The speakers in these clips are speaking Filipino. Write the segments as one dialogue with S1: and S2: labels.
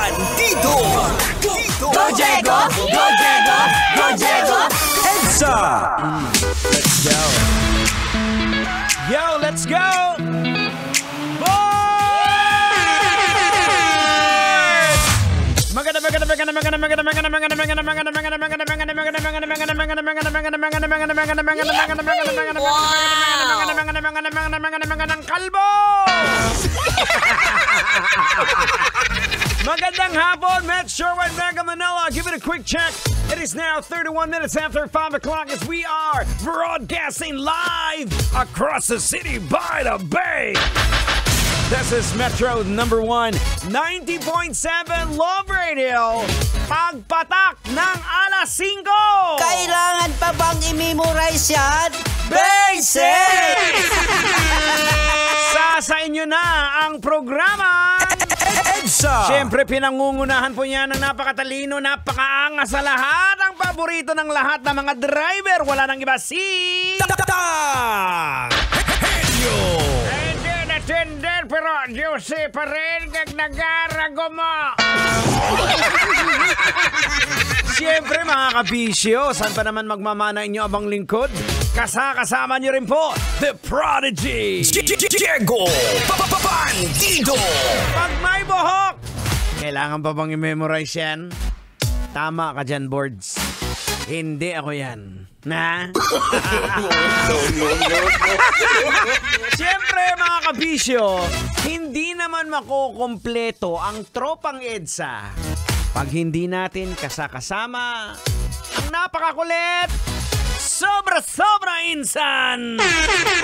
S1: Bandido!
S2: Go Diego! Go Diego! Go Diego!
S1: EDSA!
S3: Let's go. Yo, let's go! Kalbo! Magandang hapon, Met Sherwood, Mega Manila. Give it a quick check. It is now 31 minutes after 5 o'clock as we are broadcasting live across the city by the bay. This is Metro number 1, 90.7 Love Radio. Pagpatak ng alas 5.
S2: Kailangan pa bang i-memorize yan? Basic!
S3: Sa inyo na ang programa.
S1: EDSA!
S3: Siyempre, pinangungunahan po niya ng napakatalino, napakaangas sa lahat. Ang paborito ng lahat ng mga driver. Wala nang iba si...
S1: Henyo!
S3: Hindi natindin, pero juicy pa rin kag nagarago mo. Siyempre, mga kabisyo, saan pa naman magmamana inyo abang lingkod? Kasama nyo rin po, The Prodigy!
S1: Diego! Bandido!
S3: Pag may buhok, kailangan pa bang i-memorize yan? Tama ka dyan, boards. Hindi ako yan. Na? Siyempre, mga kabisyo, hindi naman makukompleto ang tropang EDSA pag hindi natin kasama ang napakakulit, sobra insan!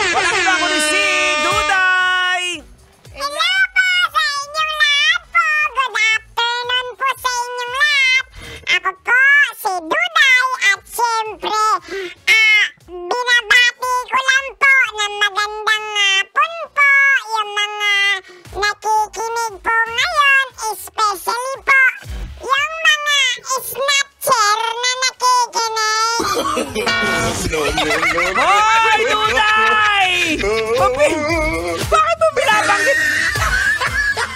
S3: Walang iba kundi si Duday!
S4: Hello po sa inyong lahat po. Good afternoon po sa inyong lahat. Ako po si Duday at siyempre, binabati ko lang po ng magandang hapon po yung mga nakikinig po ngayon, especially po yung mga snatcher na nakikinig.
S3: Hoy, Duday! Bakit mo binabanggit?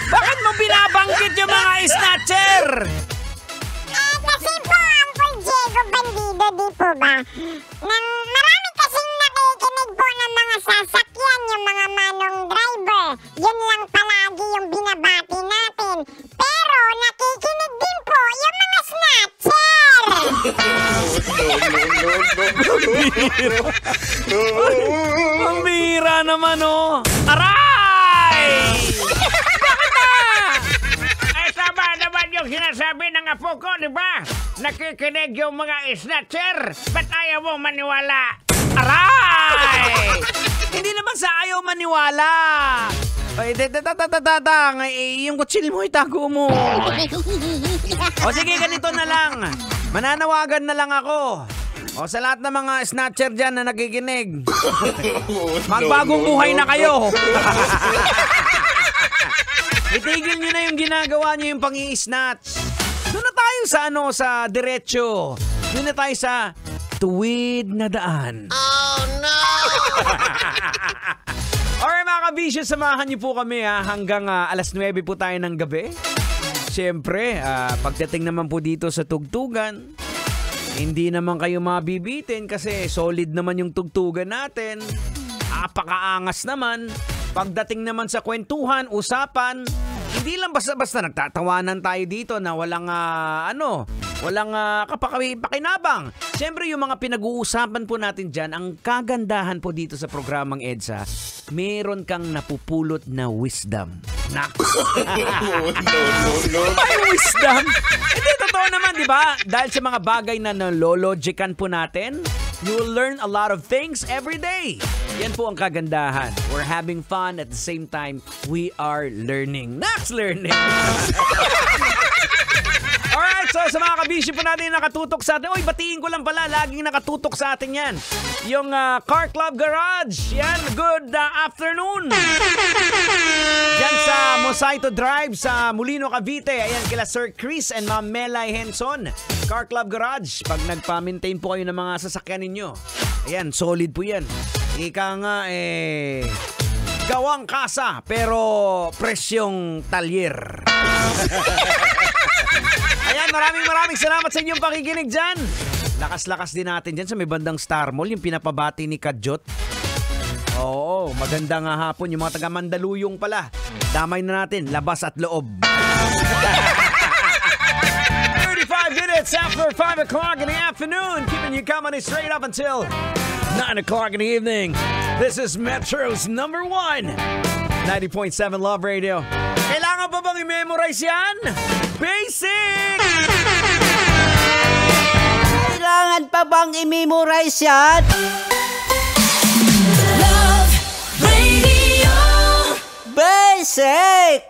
S3: Bakit mo binabanggit yung mga snatcher?
S4: Kasi po, Uncle Diego Bandido, di po ba? Marami kasing nakikinig po ng mga sasakyan, yung mga manong driver. Yun lang palagi yung binabati natin. Pero nakikinig din po yung mga snatcher.
S3: Ang bihira naman, oh. Aray! Bakit na? Ay, tama naman yung sinasabi ng apo ko, di ba? Nakikinig yung mga snatcher. Ba't ayaw mo maniwala? Aray! Hindi naman sa ayaw maniwala. Ay, yung kutsil mo, itago mo. O sige, ganito na lang. Mananawagan na lang ako. O sa lahat ng mga snatcher dyan na nakikinig, magbagong buhay na kayo. Itigil nyo na yung ginagawa nyo yung pang-i-snatch. Doon na tayo sa sa diretso. Doon na tayo sa tuwid na daan.
S2: Oh no!
S3: Alright mga kabisyo, samahan niyo po kami hanggang alas 9 po tayo ng gabi. Siyempre, pagdating naman po dito sa tugtugan, hindi naman kayo mabibitin kasi solid naman yung tugtugan natin. Apakaangas naman. Pagdating naman sa kwentuhan, usapan, hindi lang basta-basta nagtatawanan tayo dito na walang walang pakinabang. Siyempre yung mga pinag-uusapan po natin dyan, ang kagandahan po dito sa programang EDSA, meron kang napupulot na wisdom. May wisdom? Hindi, totoo naman, di ba? Dahil sa mga bagay na nalologican po natin, you will learn a lot of things every day. Yan po ang kagandahan. We're having fun at the same time, we are learning. Next learning! Alright, so sa mga kabisyo po natin nakatutok sa atin. Uy, batiin ko lang pala, laging nakatutok sa atin yan. Yung Car Club Garage. Yan, good afternoon. Yan sa Mosaito Drive sa Molino, Cavite. Ayan, kila Sir Chris and Ma'am Melay Henson. Car Club Garage. Pag nagpa-maintain po kayo ng mga sasakyan ninyo. Ayan, solid po yan. Ika nga Gawang kasa, pero presyong talyer. Ayan, maraming salamat sa inyong pakikinig dyan. Lakas-lakas din natin dyan sa may bandang Star Mall, yung pinapabati ni Kadjot. Oo, magandang hapon yung mga taga Mandaluyong pala. Damay na natin, labas at loob. 35 minutes after 5 o'clock in the afternoon, keeping you company straight up until 9 o'clock in the evening. This is Metro's number 1, 90.7 Love Radio. Kailangan pa bang i-memorize yan? Basic!
S2: Kailangan pa bang i-memorize yan?
S5: Love Radio.
S2: Basic!